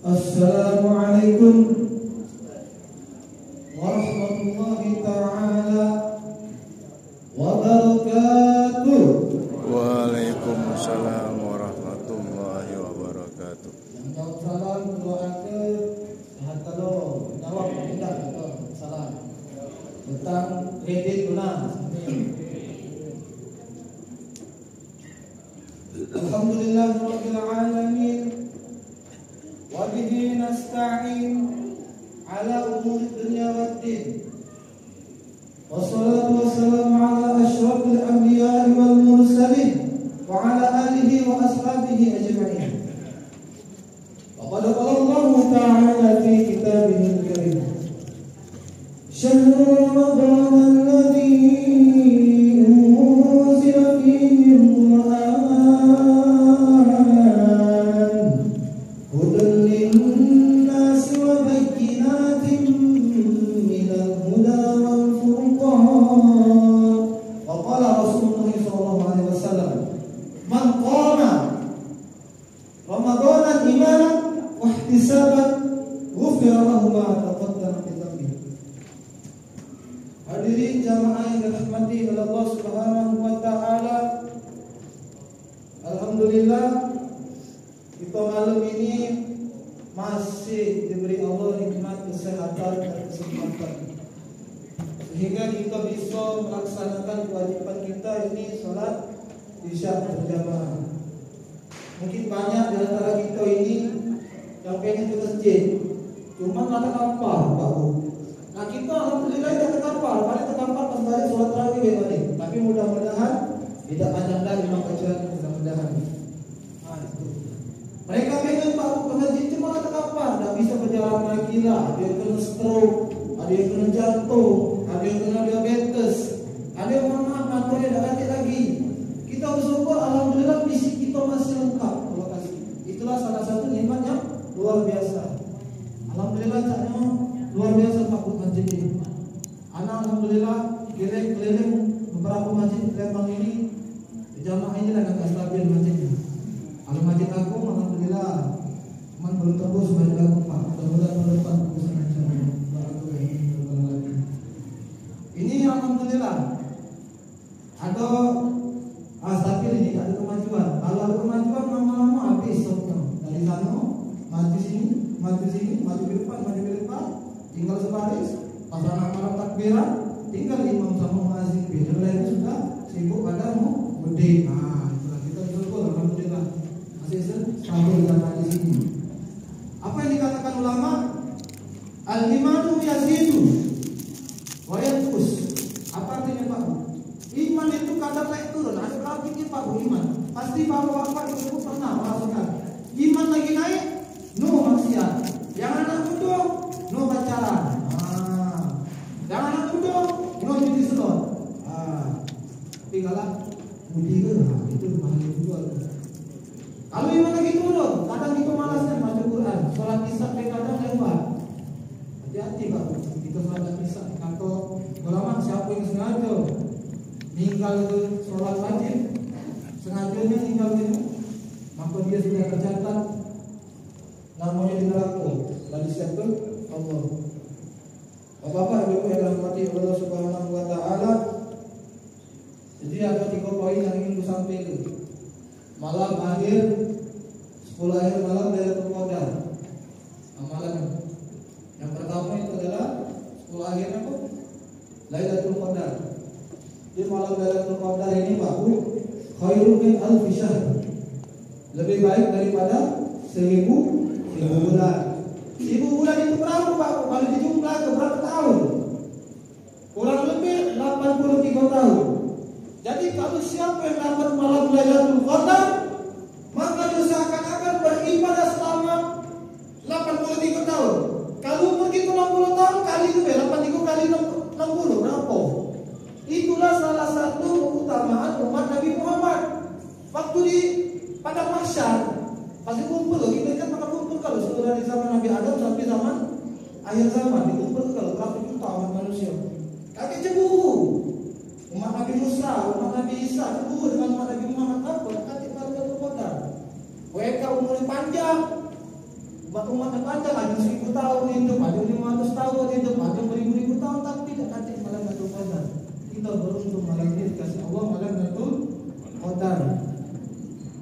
Assalamualaikum warahmatullahi ta'ala wabarakatuh. Waalaikumsalam warahmatullahi wabarakatuh. Salam doa ke sehat kalau jawab tidak salam tentang kredit lunas. Alhamdulillahirabbil alamin wa bihi nasta'in ala umuri dunya waddin. Wassalatu wassalamu ala asyrafil anbiya'i wal mursalin wa ala alihi wa ashabihi ajma'in. Wa qala Allahu ta'ala fi kitabihil karim, syahrul ramadan alladzi unzila fihi Hadirin jamaah yang dirahmati oleh Allah Subhanahu wa taala. Alhamdulillah kita malam ini masih diberi Allah nikmat kesehatan dan kesempatan sehingga kita bisa melaksanakan kewajiban kita ini salat Isya berjamaah. Mungkin banyak di antara kita ini yang pengen ke masjid, cuma nggak terkapar, Pak Bu. Nah kita alhamdulillah tidak terkapar, paling terkapar pas balik sholat tarawih balik. Tapi mudah-mudahan tidak panjang lagi mengkajian, mudah-mudahan. Nah, itu. Mereka pengen Pak Bu ke masjid cuma nggak terkapar, tidak bisa berjalan lagi lah. Ada yang kena stroke, ada yang kena jantung, ada yang kena diabetes, ada yang motornya tidak ganti lagi. Kita bersyukur alhamdulillah fisik kita masih lengkap. Allah kasih. Itulah salah satu nikmat yang luar biasa. Alhamdulillah caknya luar biasa Pak Bu masjid ini. Anak alhamdulillah keliling beberapa masjid di Lembang ini, jamaah ini agak stabil masjidnya. Kalau masjid aku alhamdulillah cuman belum tembus banyak aku Pak. Mudah-mudahan tahun depan bisa ini alhamdulillah ada stabil ini, ada kemajuan. Kalau ada kemajuan lama-lama habis stoknya. Dari sana maju sini, maju sini, maju ke depan, tinggal sebaris. Pas anak malam takbiran, tinggal imam sama muazzin. Yang lain sudah sibuk pada mudik. Nah, itulah kita bersyukur alhamdulillah masih stabil dalam di sini. Apa yang dikatakan ulama? Al-imanu yazidu wa yanqus. Apa artinya Pak? Iman itu kadang naik turun. Ada berapa pikir Pak Bu iman? Pasti bapak-bapak ibu pernah merasakan. Iman lagi naik, no maksiat. Yang anak muda, no pacaran. Yang anak muda, no judi slot. Tapi kalau mudi ke, itu bahaya juga. Kalau iman lagi turun, kadang kita malasnya baca Quran. Sholat isya kadang lewat. Hati-hati Pak, kita sholat isya. Atau ulama siapa yang sengaja ninggal sholat wajib, sengajanya tinggal itu, maka dia sudah tercatat namanya di neraka dari siapa Allah. Bapak Ibu yang dirahmati Allah Subhanahu wa taala. Jadi ada 3 poin yang ingin disampaikan. Malam akhir 10 akhir malam Lailatul Qadar. Amalan yang pertama itu adalah 10 akhir apa? Lailatul Qadar. Di malam Lailatul Qadar ini Pak Bu, khairun min alfi syahr. Lebih baik daripada 1000 bulan. 1000 bulan itu berapa Pak Bu? Kalau dijumlah ke berapa tahun? Kurang lebih 83 tahun. Jadi kalau siapa yang dapat malam Lailatul Qadar, maka dia seakan-akan beribadah selama 83 tahun. Kalau begitu 60 tahun kali itu 83 kali 60 berapa? Itulah salah satu keutamaan umat Nabi Muhammad. Waktu di pada mahsyar, pasti kumpul loh. Kita kan pernah kumpul kalau sudah dari zaman Nabi Adam sampai zaman akhir zaman dikumpul kalau berapa juta umat manusia. Tapi cemburu. Umat Nabi Musa, umat Nabi Isa cemburu dengan umat Nabi Muhammad. Apa? Nanti pada Qadar. Mereka umurnya panjang, umat panjang, ada 1000 tahun hidup, ada 500 tahun hidup, ada beribu-ribu tahun, tapi tidak nanti malam Lailatul Qadar. Kita beruntung malam ini dikasih Allah malam Lailatul Qadar.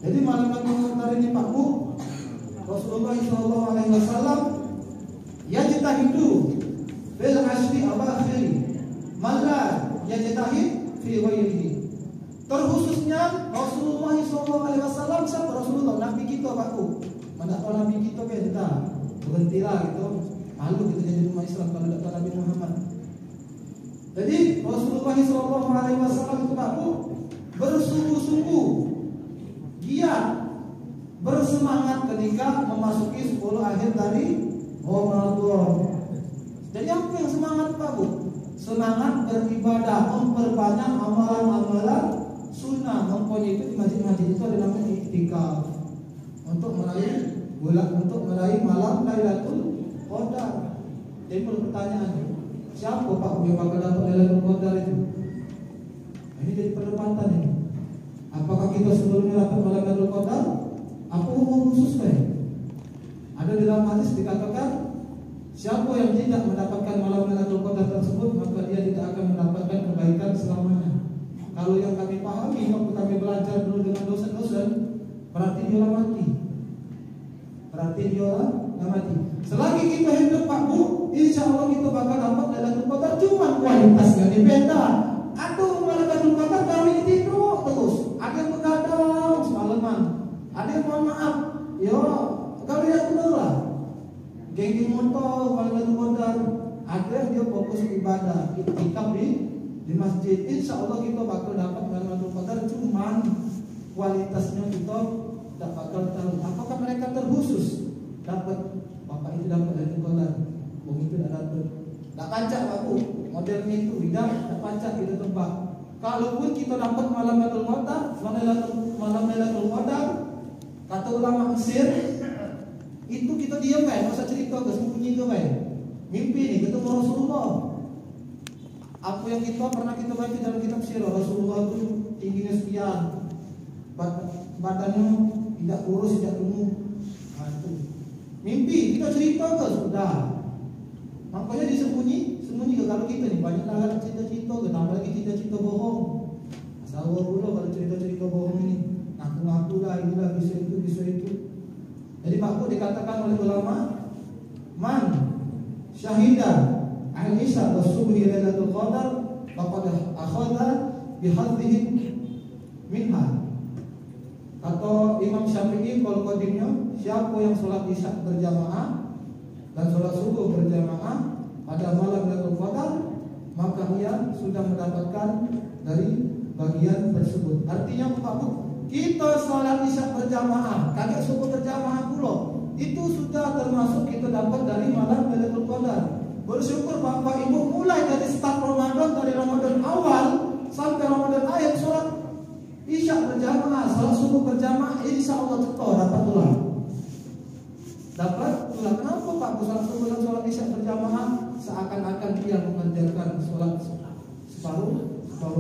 Jadi malam Lailatul Qadar ini Pak Bu, Rasulullah SAW yajtahidu bil ashri awakhir malla yajtahid fi ghairihi. Terkhususnya Rasulullah SAW, siapa Rasulullah? Nabi kita Pak Bu. Mana tahu Nabi kita kan kita berhentilah gitu. Malu kita jadi umat Islam kalau tidak tahu Nabi Muhammad. Jadi Rasulullah SAW itu Pak Bu bersungguh-sungguh giat bersemangat ketika memasuki 10 akhir dari Ramadan. Jadi apa yang semangat Pak Bu? Semangat beribadah, memperbanyak amalan-amalan sunnah. Mempunyai itu di masjid-masjid itu ada namanya iktikaf untuk meraih malam Lailatul Qadar. Jadi pertanyaan, siapa Pak Bu yang bakal dapat Lailatul Qadar itu? Ini jadi perdebatan ini. Apakah kita sebelumnya dapat malam Lailatul Qadar? Apa umum khusus kan? Ada di dalam hadis dikatakan, siapa yang tidak mendapatkan malam Lailatul Qadar tersebut, maka dia tidak akan mendapatkan kebaikan selamanya. Kalau yang kami pahami waktu kami belajar dulu dengan dosen-dosen, berarti dia mati. Selagi kita hidup Pak Bu, insya Allah kita bakal dapat Lailatul Qadar. Cuma kualitasnya ini beda. Aduh, Lailatul Qadar kami tidur terus. Ada yang begadang semalaman. Ada yang mohon maaf, yo kami tidak benar lah. Geng motor Lailatul Qadar. Ada yang dia fokus ibadah, iktikaf di masjid. Insya Allah kita bakal dapat Lailatul Qadar. Cuman kualitasnya kita tak bakal tahu. Apakah mereka terkhusus dapat? Bapak itu dapat Lailatul Qadar, Bung itu tidak dapat. Tak pancak Pak Bu, modelnya itu tidak pancak kita tebak. Kalaupun kita dapat malam Lailatul Qadar, malam Lailatul Qadar, kata ulama Mesir, itu kita diam kan, masa cerita ke sembunyi ke kan. Mimpi nih ketemu Rasulullah. Apa yang pernah kita baca dalam kitab sirah, Rasulullah itu tingginya sekian, badannya tidak kurus, tidak gemuk. Nah, itu mimpi, kita cerita ke sudah. Makanya disembunyi ke. Kalau kita nih banyak banget cerita-cerita ke, tambah lagi cerita-cerita bohong. Asal dulu kalau cerita-cerita bohong ini, ngaku-ngaku lah, inilah bisa itu. Jadi Pak Bu dikatakan oleh ulama, man syahida Aisyah was-subhi Lailatul Qadar faqad akhadha bihadhihi minha. Atau Imam Syafi'i kalau qadimnya, siapa yang sholat isya berjamaah dan sholat subuh berjamaah pada malam Lailatul Qadar, maka ia sudah mendapatkan dari bagian tersebut. Artinya Pak Bu, kita sholat isya berjamaah, kagak subuh berjamaah pula, itu sudah termasuk kita dapat dari malam Lailatul Qadar. Bersyukur Bapak Ibu, mulai dari start Ramadan, dari Ramadan awal sampai Ramadan akhir, sholat isya berjamaah, sholat subuh berjamaah, insya Allah cepat dapat tulang. Kenapa Pak Bu sholat subuh dan sholat isya berjamaah seakan-akan dia mengerjakan sholat separuh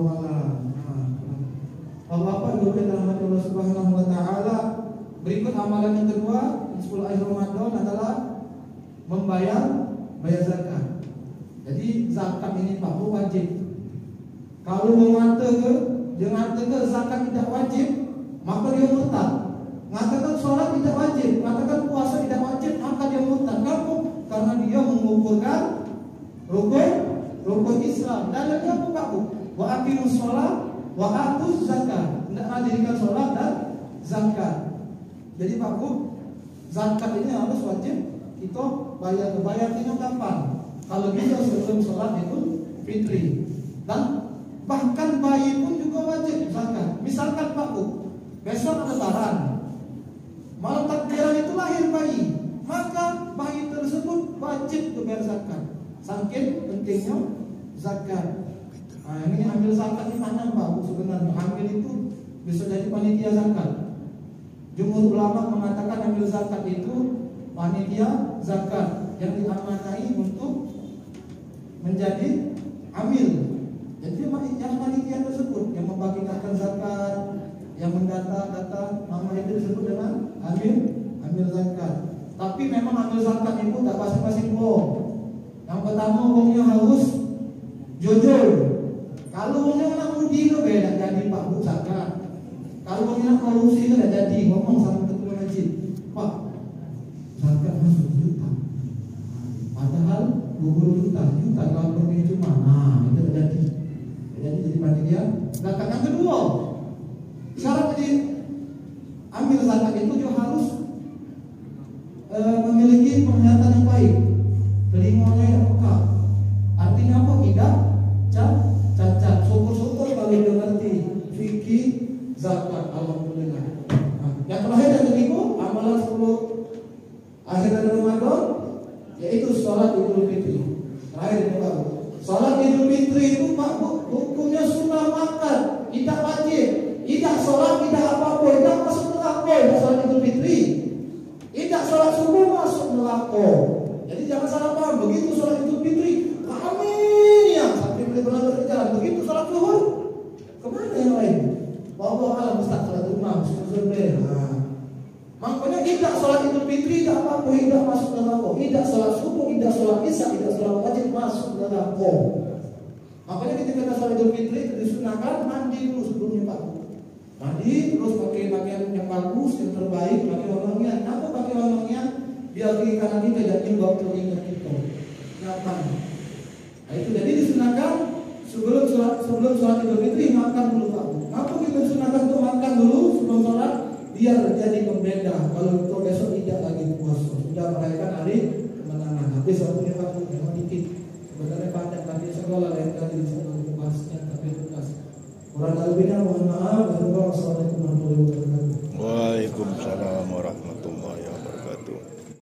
malam. Bapak Ibu dalam Allah Subhanahu Wa Taala, berikut amalan yang kedua 10 akhir Ramadan adalah membayar zakat. Jadi zakat ini Pak Bu wajib. Kalau mengatakan zakat tidak wajib, maka dia murtad. Mengatakan sholat tidak wajib, mengatakan puasa tidak wajib, maka dia murtad. Kenapa? Karena dia mengukurkan rukun Islam. Dan dia apa Pak Bu? Wa aqimus sholat wa atuz zakat. Hendaklah dirikan sholat dan zakat. Jadi Pak Bu, zakat ini harus wajib kita bayar. Bayarnya kapan? Kalau kita sebelum sholat itu fitri. Dan bahkan bayi pun juga wajib zakat. Misalkan Pak Bu, besok ada lebaran, malam takbiran itu lahir bayi, maka bayi tersebut wajib bayar zakat. Saking pentingnya zakat. Nah, ini ambil zakat di mana Pak Bu sebenarnya? Ambil itu bisa jadi panitia zakat. Jumhur ulama mengatakan ambil zakat itu panitia zakat yang diamanai untuk menjadi amil. Jadi yang panitia tersebut yang membagikan zakat, yang mendata nama itu disebut dengan amil zakat. Tapi memang ambil zakat itu tak pasti-pasti wong. Yang pertama wongnya harus jujur. Kalau wongnya nak mudi itu beda jadi Pak Bu zakat. Kalau wongnya nak korupsi itu tidak jadi. Ngomong sama ketua masjid, Pak, zakat masuk juta. Padahal 20 juta kalau pergi cuma, nah itu tidak jadi. Jadi panitia. Zakat yang kedua, syarat jadi ambil zakat itu juga harus memiliki penglihatan yang baik, telinganya yang peka. Artinya apa? Tidak cacat. Syukur-syukur kalau dia ngerti fikih zakat, alhamdulillah. Nah, yang terakhir yang ketiga, amalan 10 akhir dari Ramadan, yaitu sholat Idul Fitri. Terakhir itu Pak, sholat Idul Fitri itu Pak, hukumnya sunnah makan, tidak wajib, tidak sholat, tidak apa-apa, tidak masuk neraka. Tidak sholat Idul Fitri, tidak sholat subuh masuk neraka. Jadi jangan salah paham. Begitu sholat Idul Fitri, kami yang sampai benar-benar berjalan. Begitu sholat zuhur, kemana yang lain? Bawa alam Ustaz sholat rumah, makanya tidak sholat Idul Fitri, tidak apa-apa, tidak masuk neraka. Tidak sholat subuh, tidak sholat isya, tidak sholat wajib masuk neraka. Makanya ketika kita sholat Idul Fitri disunahkan mandi dulu sebelumnya Pak. Mandi terus pakai pakaian yang bagus, yang terbaik, pakai wangian. Apa pakai wangian? Biar kaki kanan kita tidak nyumbang telinga kita. Nyaman. Nah itu jadi disunahkan sebelum sholat Idul Fitri makan dulu Pak. Kenapa kita disunahkan untuk makan dulu sebelum sholat? Biar jadi pembeda. Kalau itu besok tidak lagi puasa, sudah merayakan hari kemenangan. Habis waktunya Pak, memang dikit. Sebenarnya panjang tapi sekolah lain kali bisa membahasnya tapi tugas. Kurang lebihnya mohon maaf. Wassalamualaikum warahmatullahi wabarakatuh. Waalaikumsalam warahmatullahi wabarakatuh.